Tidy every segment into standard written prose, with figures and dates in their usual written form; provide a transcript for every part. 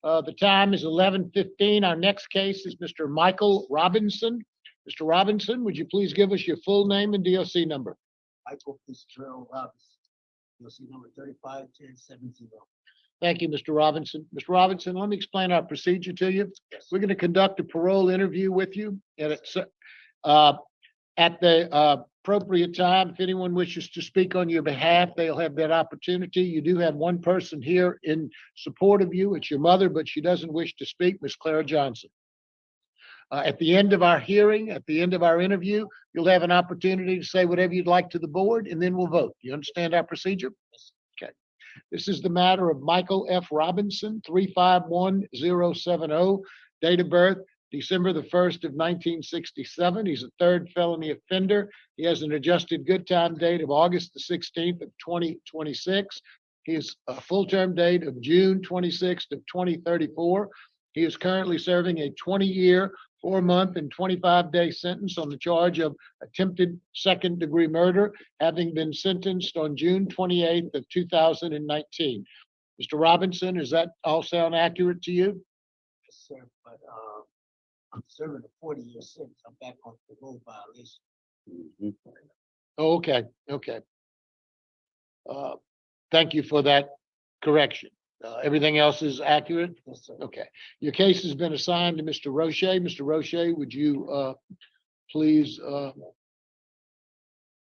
The time is 11:15. Our next case is Mr. Michael Robinson. Mr. Robinson, would you please give us your full name and DOC number? Michael Fitzgerald Robinson. You'll see number 351070. Thank you, Mr. Robinson. Mr. Robinson, let me explain our procedure to you. Yes. We're going to conduct a parole interview with you, and it's at the appropriate time. If anyone wishes to speak on your behalf, they'll have that opportunity. You do have one person here in support of you. It's your mother, but she doesn't wish to speak, Ms. Clara Johnson. At the end of our hearing, at the end of our interview, you'll have an opportunity to say whatever you'd like to the board, and then we'll vote. You understand our procedure? Okay. This is the matter of Michael F. Robinson, 351070, date of birth, December the 1st of 1967. He's a third felony offender. He has an adjusted good time date of August the 16th of 2026. He has a full-term date of June 26th of 2034. He is currently serving a 20-year, 4-month, and 25-day sentence on the charge of attempted second-degree murder, having been sentenced on June 28th of 2019. Mr. Robinson, does that all sound accurate to you? Yes, sir. But I'm serving a 40-year sentence. I'm back on parole violation. Oh, okay, okay. Thank you for that correction. Everything else is accurate? Yes, sir. Okay. Your case has been assigned to Mr. Roche. Mr. Roche, would you please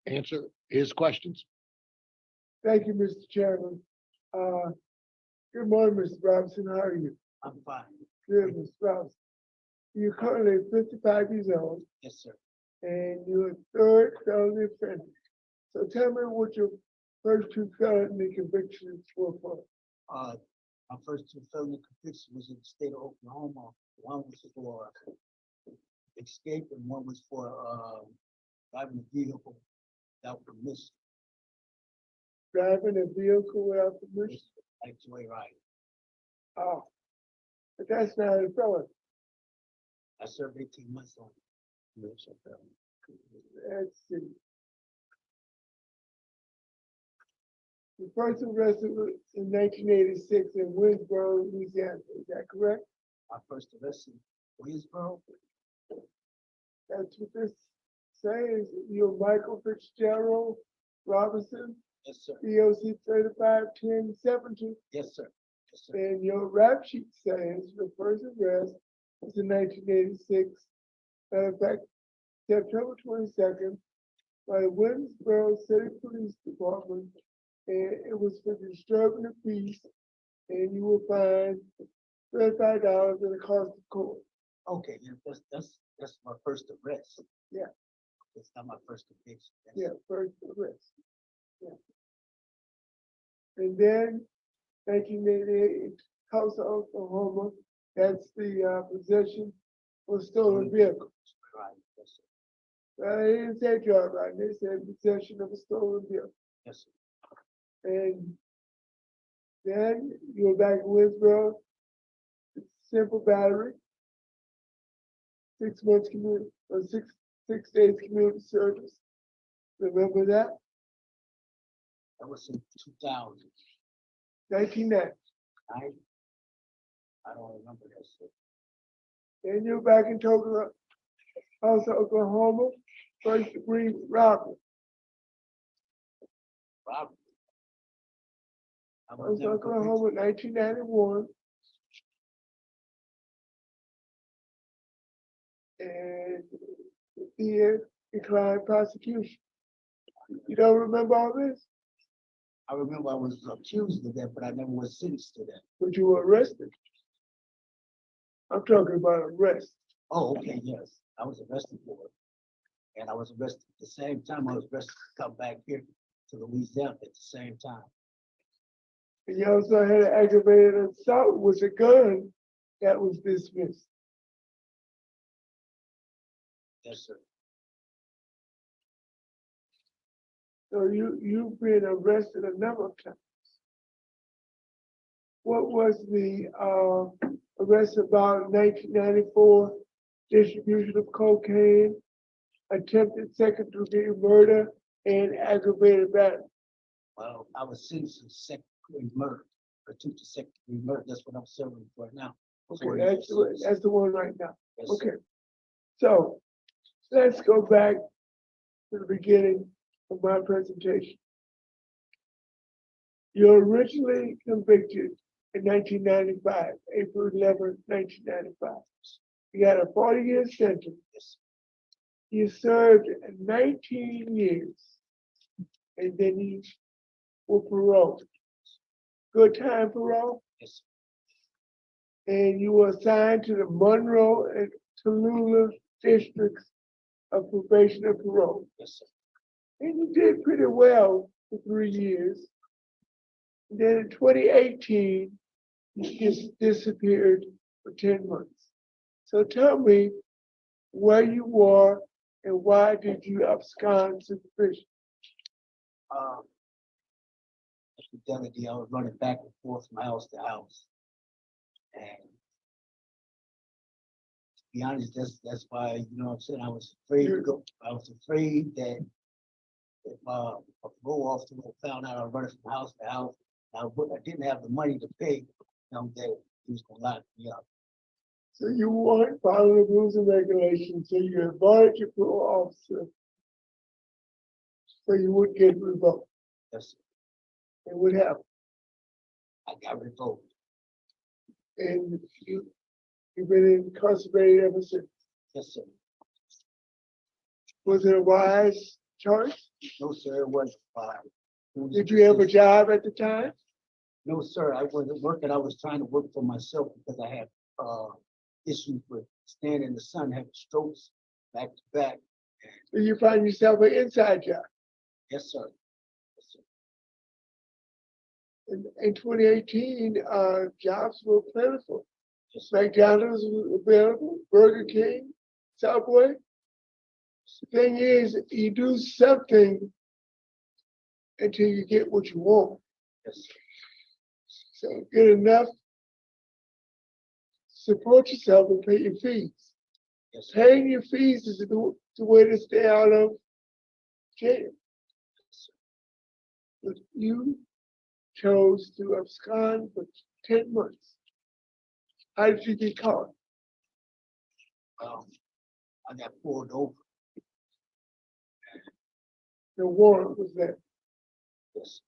answer his questions? Thank you, Mr. Chairman. Good morning, Mr. Robinson. How are you? I'm fine. Good, Mr. Robinson. You're currently 55 years old Yes, sir. and you're a third felony offender. So tell me what your first two felony convictions were for. My first two felony convictions was in the state of Oklahoma. One was for escape and one was for driving a vehicle without permission. Driving a vehicle without permission? Like joyride. Oh, but that's not a felony. I served 18 months on it. Let's see. The first arrest was in 1986 in Winsboro, Louisiana. Is that correct? My first arrest in Williamsboro. That's what this says. You're Michael Fitzgerald Robinson, Yes, sir. DOC 351070. Yes, sir. Yes, sir. And your rap sheet says your first arrest was in 1986. Matter of fact, September 22nd, by the Winsboro City Police Department, and it was for disturbing the peace, and you will find $35 in the cost of court. Okay, yeah, that's my first arrest. Yeah. It's not my first conviction. Yeah, first arrest. Yeah. And then 1988, Tulsa, Oklahoma, that's the possession of a stolen vehicle. Right. Yes, sir. They didn't say joyride, they said possession of a stolen vehicle. Yes, sir. And then you're back in Winsboro, simple battery, 6 months community, or six days community service. Remember that? That was in 2000. 1990. I don't remember that, sir. Then you're back in Tulsa, Oklahoma, first degree robbery. Robert. I was Tulsa, never Oklahoma, 1991. And the declined prosecution. You don't remember all this? I remember I was accused of that, but I never was sentenced to that. But you were arrested. I'm talking about arrest. Oh, okay, yes. I was arrested for it. And I was arrested at the same time I was arrested to come back here to Louisiana at the same time. And you also had an aggravated assault with a gun that was dismissed. Yes, sir. So you've been arrested a number of times. What was the arrest about in 1994? Distribution of cocaine, attempted second-degree murder, and aggravated battery. Well, I was sentenced to second-degree murder. attempted to second degree murder. That's what I'm serving for now. Okay, 4 that's, years. that's the one right now. Yes, sir. Okay. So let's go back to the beginning of my presentation. You're originally convicted in 1995, April 11, 1995. You got a 40-year sentence. Yes, You served 19 years, and then you were paroled. Good time parole, yes, and you were assigned to the Monroe and Tallulah districts of probation and parole. yes, sir. And you did pretty well for 3 years. And then in 2018, you just disappeared for 10 months. So tell me where you were and why did you abscond to prison? Fidelity, I was running back and forth from house to house. And to be honest, that's why, you know what I'm saying, I was afraid to go. I was afraid that if a parole officer would have found out I was running from house to house, I didn't have the money to pay, that he was gonna lock me up. So you weren't following the rules and regulations, so you avoided your parole officer so you wouldn't get revoked. Yes, And what happened? I got revoked. And you've been incarcerated ever since. Yes, sir. Was it a wise choice? No, sir, it wasn't fine. Did you have a job at the time? No, sir, I wasn't working. I was trying to work for myself because I had issues with standing in the sun, having strokes back to back. Did you find yourself an inside job? Yes, sir. Yes, sir. In 2018, jobs were plentiful. Yes, sir. McDonald's was available, Burger King, Subway. The thing is, you do something until you get what you want. Yes, sir. So get enough, support yourself and pay your fees. Yes, sir. Paying your fees is the way to stay out of jail. But you chose to abscond for 10 months. How did you get caught? I got pulled over. The warrant was there. Yes.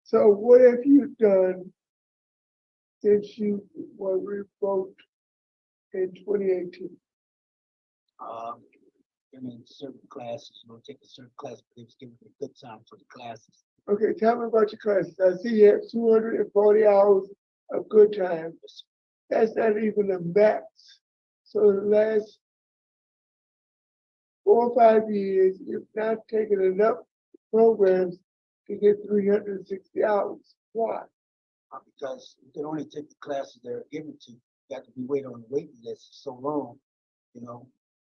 So what have you done since you were revoked in 2018? I'm in certain classes, taking certain classes, but they was giving me a good time for the classes. Okay, tell me about your classes. I see you have 240 hours of good time. That's not even a max. So the last 4 or 5 years, you've not taken enough programs to get 360 hours. Why? Because you can only take the classes that are given to you. You got to be waiting on the waiting list so long, It's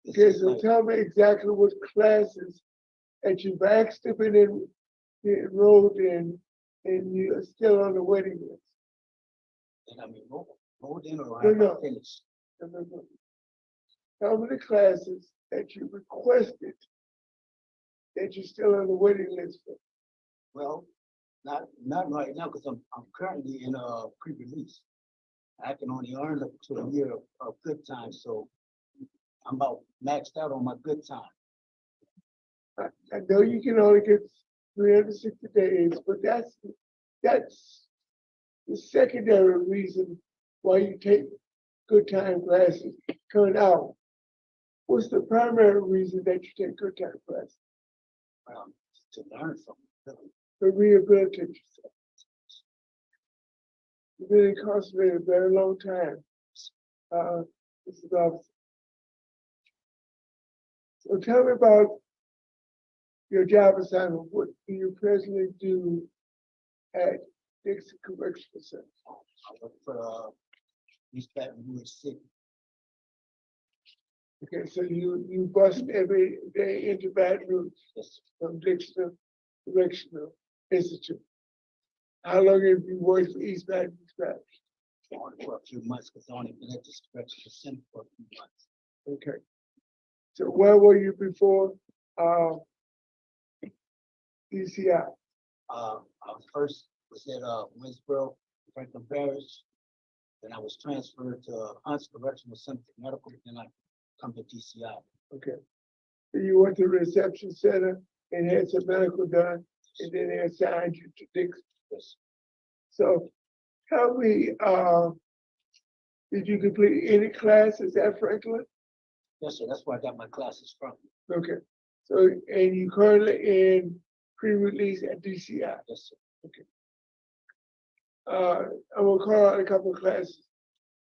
Okay, just so like- tell me exactly what classes that you've actually been enrolled in and you're still on the waiting list. And I mean, rolled in or No, have no. I finished? Tell me the classes that you requested that you're still on the waiting list for. Well, not right now because I'm currently in pre-release. I can only earn up to a year of good time, so I'm about maxed out on my good time. I know you can only get 360 days, but that's the secondary reason why you take good time classes coming out. What's the primary reason that you take good time classes? To learn from it, really. To rehabilitate yourself. You've been incarcerated a very long time. Mrs. Officer. So tell me about your job assignment. What do you presently do at Dixon Correctional Center? I work for East Baton Rouge City. Okay, so you bust every day into Baton Rouge Yes, from Dixon Correctional Institute. How long have you worked for East Baton Rouge? only for a few months because I only been at this correctional center for a few months. Okay. So where were you before DCI? I was first was at, Winsboro, Franklin Parish. Then I was transferred to Hunts Correctional Center Medical, then I come to DCI. Okay. So you went to the reception center and had some medical done, and then they assigned you to Dixon. Yes, So tell me, did you complete any classes at Franklin? yes, sir, that's where I got my classes from. Okay. So, and you currently in pre-release at DCI. Yes, sir. I'm gonna call out a couple of classes.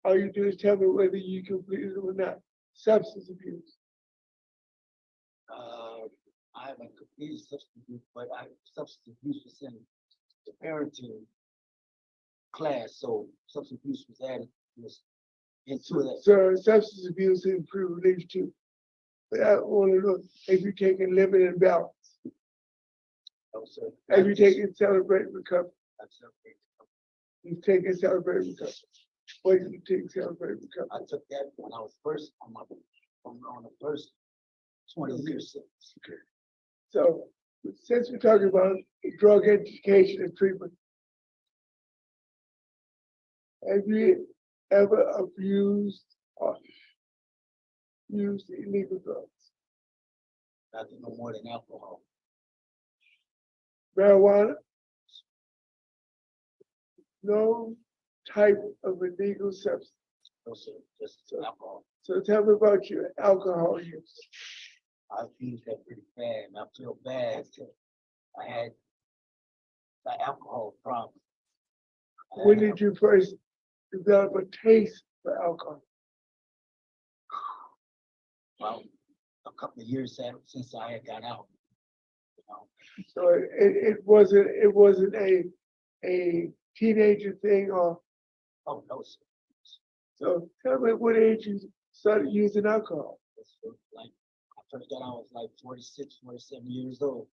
All you do is tell me whether you completed them or not. Substance abuse. I haven't completed substance abuse, but substance abuse was in the parenting class, so substance abuse was added, was into that. So substance abuse is pre-release too. But I want to know if you're taking limit and balance. No, sir. Have you taken celebrate recovery? That's okay. You've taken celebrate recovery. What did you take celebrate recovery? I took that when I was first on the first 20 years. Okay. So since we're talking about drug education and treatment, have you ever abused or used illegal drugs? Nothing no more than alcohol. Marijuana? No type of illegal substance. No, sir, just alcohol. So tell me about your alcohol use. I used that pretty bad, and I feel bad. I had the alcohol problem. When did you first develop a taste for alcohol? Well, a couple of years since I had got out. You know, So it wasn't a teenager thing, or oh no, sir. so tell me what age you started using alcohol. It's like I first got out, I was like 46, 47 years old,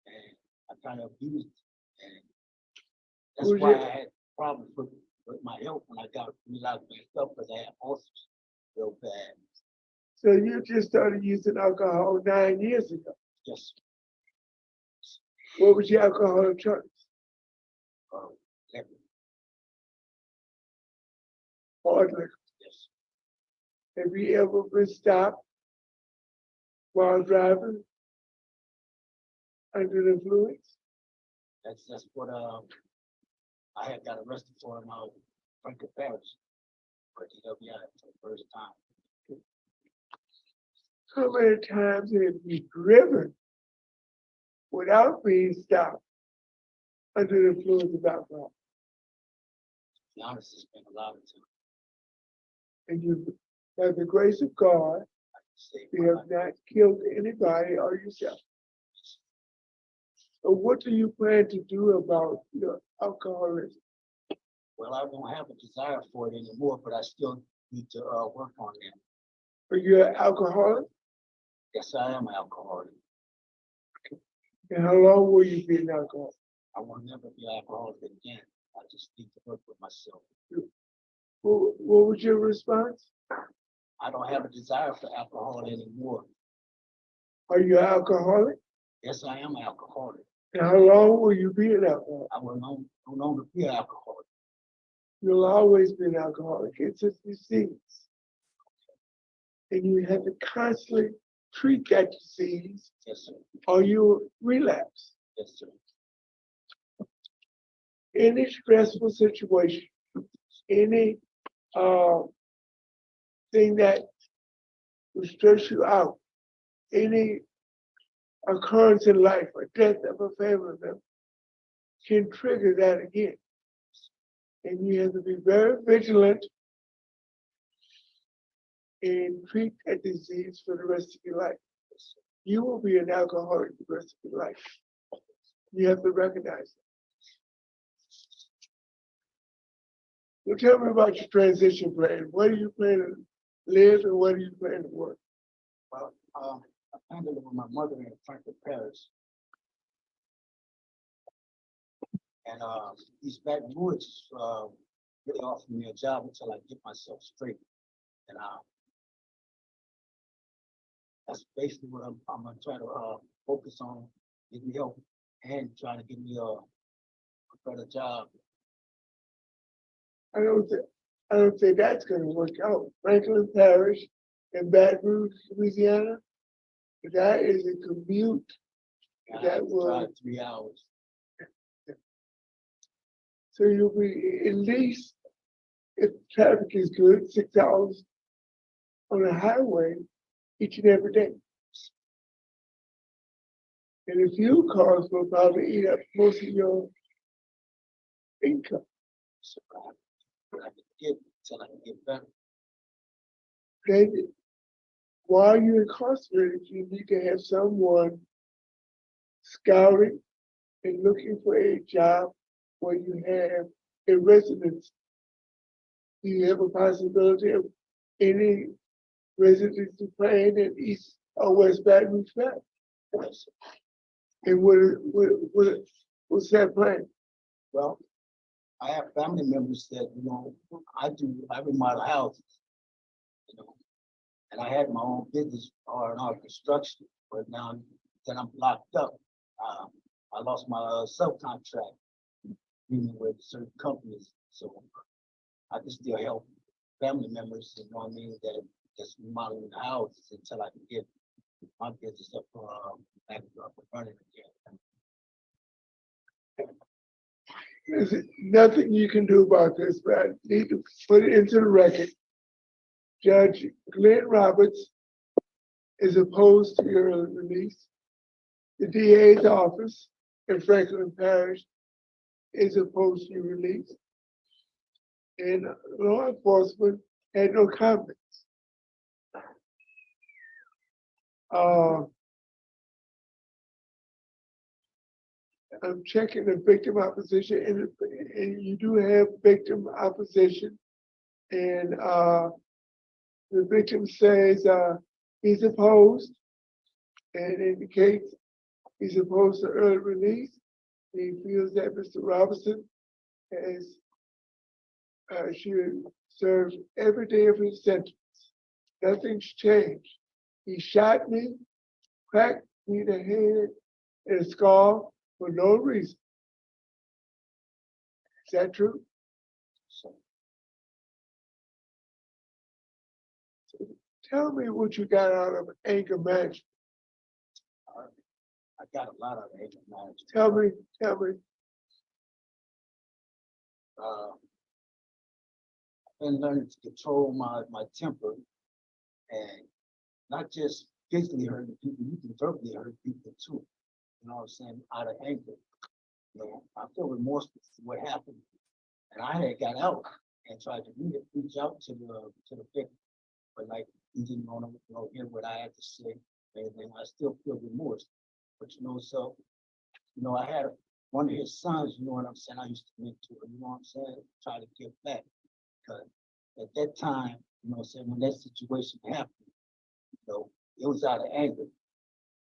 and I kind of abused it. And that's Was why your- I had problems with my health when I got realized myself because I had ulcers real bad. So you just started using alcohol 9 years ago. Just What was your alcohol of choice? uh, every, Hard liquor. yes, Have you ever been stopped while driving under the influence? that's what I had got arrested for in Franklin Parish for DWI for the first time. How many times have you driven without being stopped under the influence of alcohol? To be honest, it's been a lot of time. And you, by the grace of God, Saved you my have life. not killed anybody or yourself. So what do you plan to do about your alcoholism? Well, I don't have a desire for it anymore, but I still need to work on it. Are you an alcoholic? Yes, I am an alcoholic. And how long will you be an alcoholic? I will never be an alcoholic again. I just need to work with myself. What was your response? I don't have a desire for alcohol anymore. Are you an alcoholic? Yes, I am an alcoholic. And how long will you be an alcoholic? I will no longer be an alcoholic. You'll always be an alcoholic. It's a disease. And you have to constantly treat that disease Yes, sir. or you relapse. Yes, sir. Any stressful situation, any thing that will stress you out, any occurrence in life, a death of a family member, can trigger that again. And you have to be very vigilant and treat that disease for the rest of your life. You will be an alcoholic the rest of your life. You have to recognize it. So tell me about your transition plan. Where do you plan to live and where do you plan to work? Well, I plan to live with my mother in Franklin Parish. And East Baton Woods really offered me a job until I get myself straight. And that's basically what I'm gonna try to focus on, get me help and trying to get me a better job. I don't think that's gonna work out. Franklin Parish in Baton Rouge, Louisiana, that is a commute. I That have to will- drive 3 hours. So you'll be at least, if traffic is good, 6 hours on the highway each and every day. And the fuel costs will probably eat up most of your income. So I have to get till I can get better. Then, while you're incarcerated, you need to have someone scouting and looking for a job where you have a residence. Do you have a possibility of any residency plan in East or West Baton Rouge County? And what's that plan? Well, I have family members that, I remodel houses, and I had my own business R&R construction, but now that I'm locked up, I lost my subcontract, dealing with certain companies, so I can still help family members, that's remodeling the houses until I can get my business up, back up and running again. There's nothing you can do about this, but I need to put it into the record. Judge Glenn Roberts is opposed to your early release. The DA's office in Franklin Parish is opposed to your release. And law enforcement had no comments. I'm checking the victim opposition, and you do have victim opposition. And the victim says he's opposed and indicates he's opposed to early release. He feels that Mr. Robinson has should serve every day of his sentence. Nothing's changed. He shot me, cracked me in the head and a skull for no reason. Is that true? So Tell me what you got out of anger management. I got a lot of anger management. Tell me. I've been learning to control my temper and not just physically hurting people, you can verbally hurt people too. You know what I'm saying? Out of anger. I feel remorseful for what happened. And I had got out and tried to reach out to the victim. But like he didn't want to hear what I had to say. And I still feel remorse. But so I had one of his sons, you know what I'm saying? I used to mentor, you know what I'm saying? Try to give back. Because at that time, when that situation happened, it was out of anger.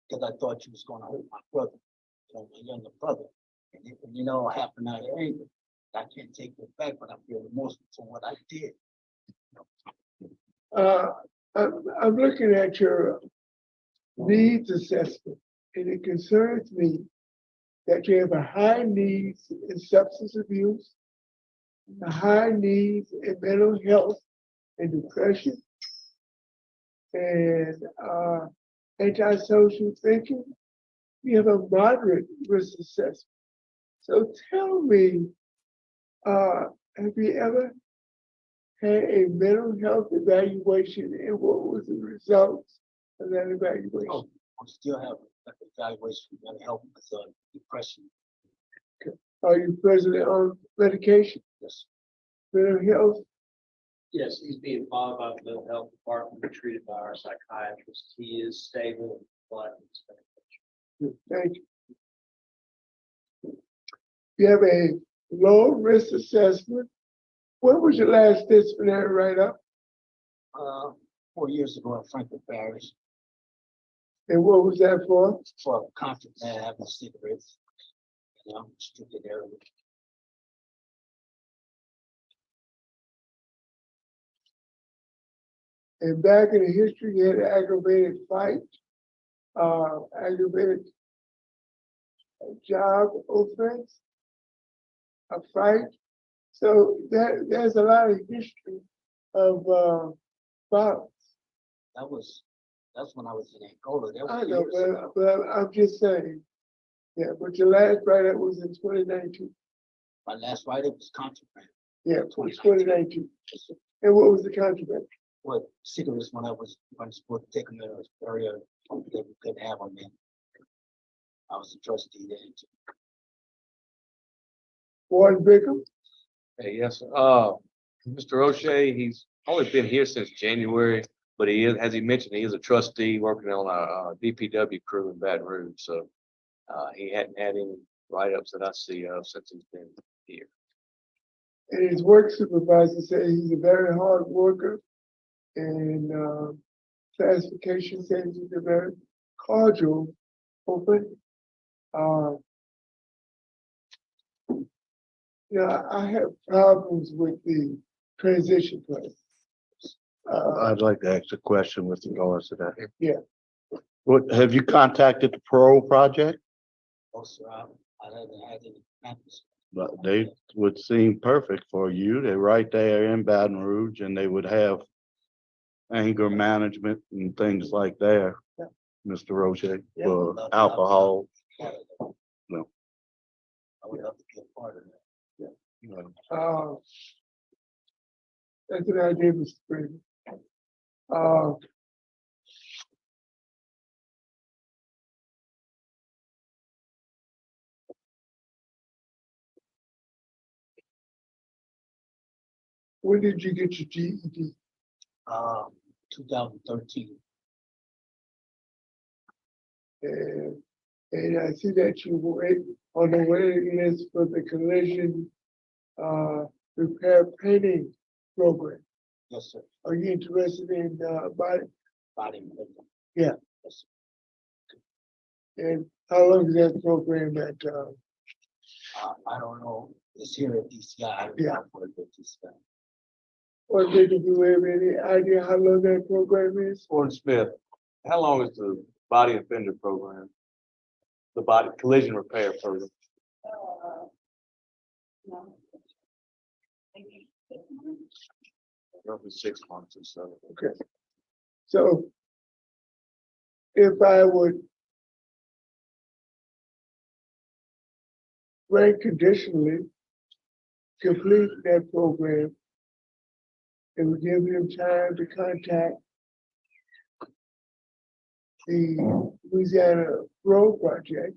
Because I thought you was going to hurt my brother, my younger brother. And it happened out of anger. I can't take it back, but I feel remorseful for what I did. I'm looking at your needs assessment, and it concerns me that you have a high needs in substance abuse, a high needs in mental health and depression, and antisocial thinking. You have a moderate risk assessment. So tell me, have you ever had a mental health evaluation, and what was the results of that evaluation? Oh, I still have an evaluation for mental health because of depression. Are you presently on medication? Yes. Mental health? Yes, he's being followed by the mental health department and treated by our psychiatrist. He is stable and compliant. Thank you. You have a low risk assessment. When was your last disciplinary write-up? 4 years ago in Franklin Parish And what was that for? for a contraband having cigarettes. Restricted area. And back in the history, you had an aggravated fight, aggravated job offense. a fight. So there's a lot of history of violence. That's when I was in Angola. That I was know, years ago. but I'm just saying. Yeah, but your last write-up was in 2019. My last write-up was contraband. Yeah, 2019. And what was the contraband? What cigarettes when I was supposed to take them to an area that we couldn't have them in. I was a trustee then. Warren Bickham? Hey, yes, Mr. O'Shea, he's only been here since January, but he is, as he mentioned, he is a trustee working on our DPW crew in Baton Rouge, so he hadn't had any write-ups that I see of since he's been here. And his work supervisor said he's a very hard worker. And classification says he's a very cordial, open. I have problems with the transition plan. I'd like to ask a question with regards to that. Yeah. What, have you contacted the parole project? Also, I haven't had any practice. But they would seem perfect for you. They're right there in Baton Rouge and they would have anger management and things like that. Yeah. Mr. Roche, Yeah, for love- alcohol. I would love to be a part of that. That's an idea, Mr. Freeman. When did you get your GED? 2013. And I see that you were on the waiting list for the collision repair painting program. Yes, sir. Are you interested in body? Body. Yeah. Yes, And how long is that program at? I don't know. It's here at DCI. Yeah. For the DCI. Or did you have any idea how long that program is? Gordon Smith, how long is the body offender program? The body collision repair program? Roughly 6 months or so. Okay. So if I would rank conditionally complete that program, it would give them time to contact the Louisiana Road Project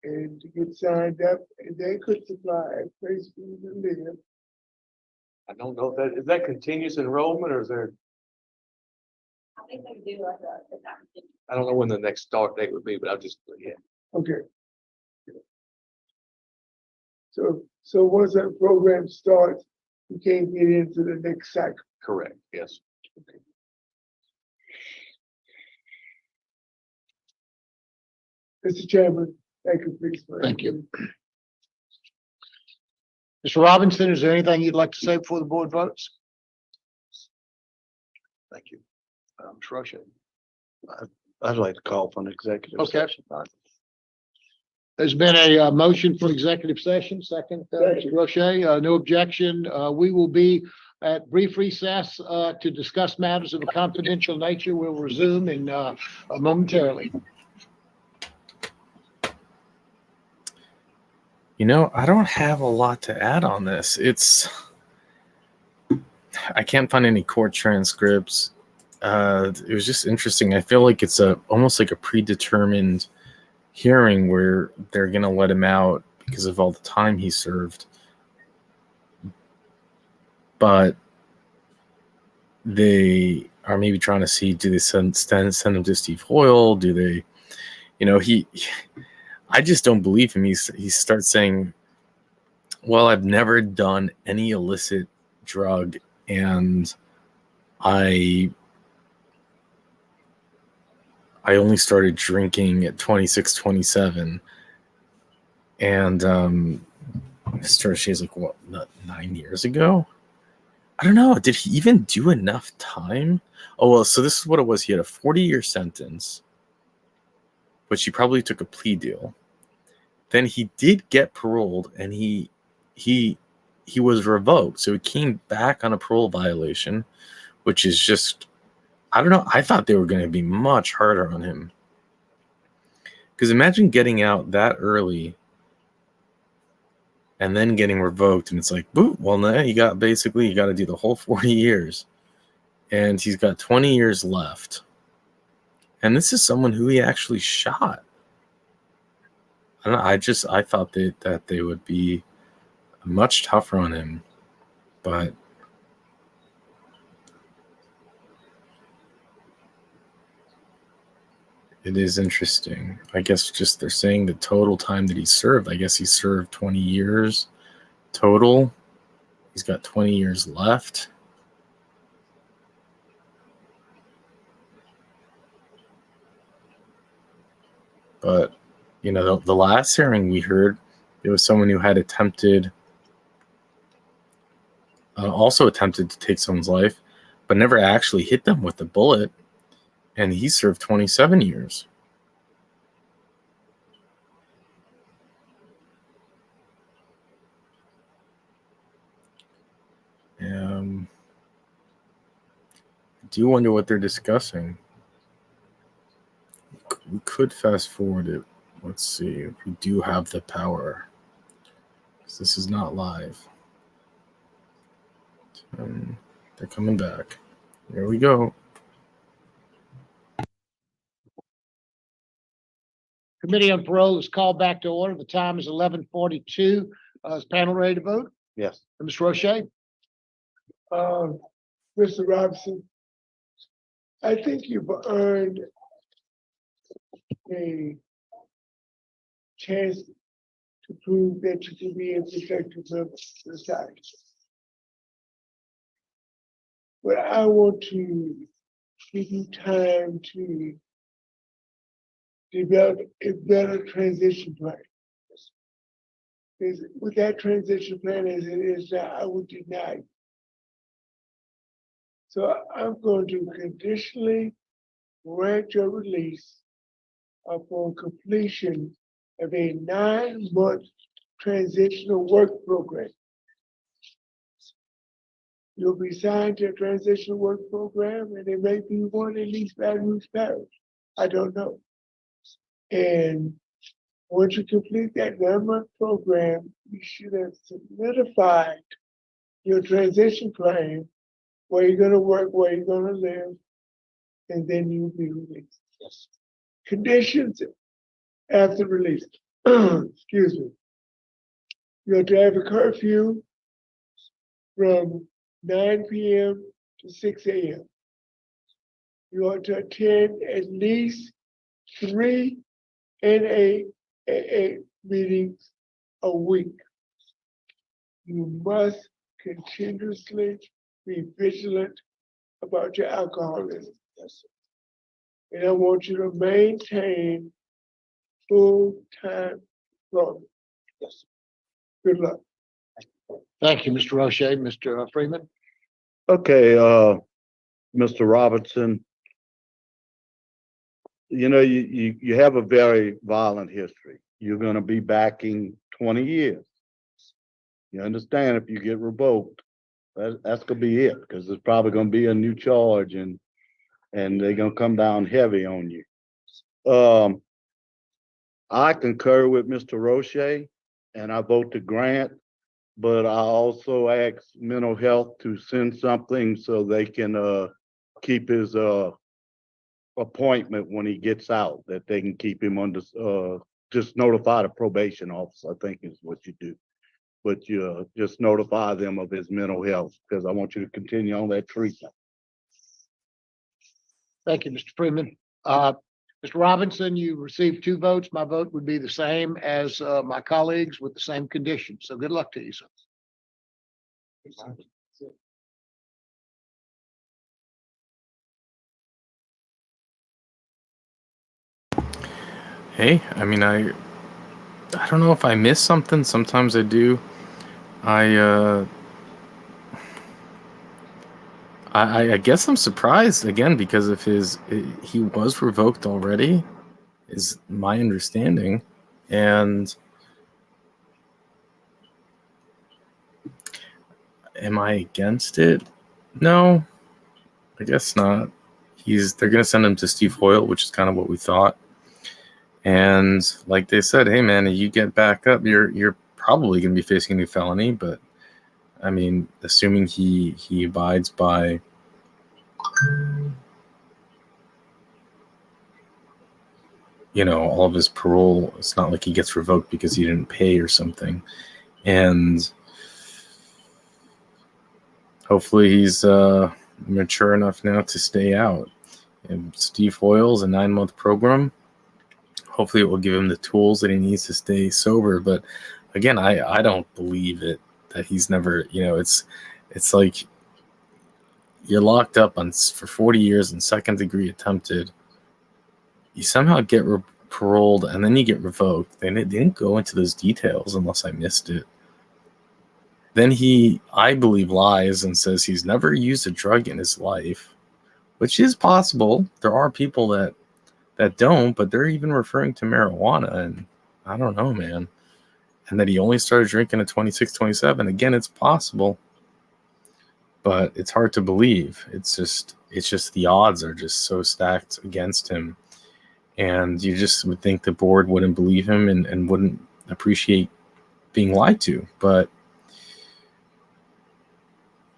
and to get signed up, and they could supply a place for you to live. I don't know if that, is that continuous enrollment or is there, I think they do like a I don't know when the next start date would be, but I'll just, yeah. Okay. So once that program starts, you can't get into the next cycle. Correct, yes. Mr. Chairman, thank you, please. Thank you. Mr. Robinson, is there anything you'd like to say before the board votes? Thank you. Mr. Roche. I'd like to call for an executive Okay. session. There's been a motion for executive session, second, Second. Mr. Roche, no objection. We will be at brief recess to discuss matters of a confidential nature. We'll resume in momentarily. You know, I don't have a lot to add on this. I can't find any court transcripts. It was just interesting. I feel like it's almost like a predetermined hearing where they're going to let him out because of all the time he served. But they are maybe trying to see, do they send him to Steve Hoyle? Do they, I just don't believe him. He starts saying, well, I've never done any illicit drug, and I only started drinking at 26, 27. And Mr. O'Shea's like, what, 9 years ago? I don't know. Did he even do enough time? Oh, well, so this is what it was. He had a 40-year sentence, which he probably took a plea deal. then he did get paroled, and he was revoked. So he came back on a parole violation, which is just, I don't know. I thought they were going to be much harder on him. Because imagine getting out that early and then getting revoked, and it's like, boo, well, now you got to do the whole 40 years. And he's got 20 years left. And this is someone who he actually shot. I don't know, I thought that they would be much tougher on him. But it is interesting. I guess just they're saying the total time that he served. I guess he served 20 years total. He's got 20 years left. But, you know, the last hearing we heard, there was someone who had also attempted to take someone's life, but never actually hit them with a bullet. And he served 27 years. I do wonder what they're discussing. We could fast forward it. Let's see if we do have the power. Because this is not live. They're coming back. Here we go. Committee on Parole is called back to order. The time is 11:42. Is panel ready to vote? Yes. Mr. Roche? Mr. Robinson, I think you've earned a chance to prove that you can be a protective member of society. But I want to give you time to develop a better transition plan. Because with that transition plan as it is now, I would deny you. So I'm going to conditionally grant your release upon completion of a 9-month transitional work program. You'll be signed to a transitional work program, and there may be one in East Baton Rouge Parish. I don't know. And once you complete that 9-month program, you should have solidified your transition plan, where you're going to work, where you're going to live, and then you'll be released. Yes. Conditions after release. Excuse me. You have to have a curfew from 9 p.m. to 6 a.m. You ought to attend at least 3 NAA meetings a week. You must continuously be vigilant about your alcoholism. Yes. And I want you to maintain full-time employment. Yes. Good luck. Thank you, Mr. Roche. Mr. Freeman? Okay, Mr. Robinson. You know, you have a very violent history. You're gonna be backing 20 years. You understand, if you get revoked, that's gonna be it, because there's probably gonna be a new charge, and they're gonna come down heavy on you. I concur with Mr. Roche, and I vote to grant, but I also ask mental health to send something so they can keep his appointment when he gets out, that they can keep him under, just notify the probation office, I think is what you do. But you just notify them of his mental health, because I want you to continue on that treatment. Thank you, Mr. Freeman. Mr. Robinson, you received 2 votes. My vote would be the same as my colleagues with the same conditions. So good luck to you, sir. Hey, I mean, I don't know if I missed something. Sometimes I do. I guess I'm surprised again because of he was revoked already, is my understanding, and Am I against it? No, I guess not. They're gonna send him to Steve Hoyle, which is kind of what we thought. And like they said, hey man, if you get back up, you're probably gonna be facing a new felony. But I mean, assuming he abides by all of his parole, it's not like he gets revoked because he didn't pay or something. And hopefully he's mature enough now to stay out. And Steve Hoyle's a 9-month program. Hopefully it will give him the tools that he needs to stay sober. But again, I don't believe it that he's never, it's like you're locked up for 40 years in second degree attempted. You somehow get paroled and then you get revoked. They didn't go into those details unless I missed it. Then he, I believe, lies and says he's never used a drug in his life, which is possible. There are people that don't, but they're even referring to marijuana, and I don't know, man. And that he only started drinking at 26, 27. Again, it's possible, but it's hard to believe. It's just the odds are just so stacked against him. And you just would think the board wouldn't believe him and wouldn't appreciate being lied to. But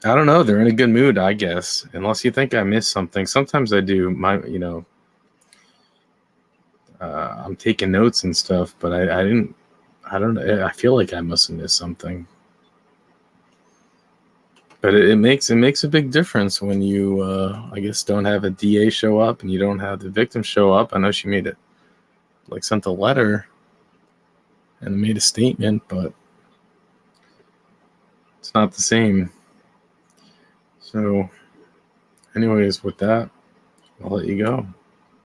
I don't know. They're in a good mood, I guess. Unless you think I missed something. Sometimes I do. I'm taking notes and stuff, but I didn't. I don't know. I feel like I must have missed something. But it makes a big difference when you, I guess, don't have a DA show up and you don't have the victim show up. I know she made it, sent a letter and made a statement, but it's not the same. So, anyways, with that, I'll let you go.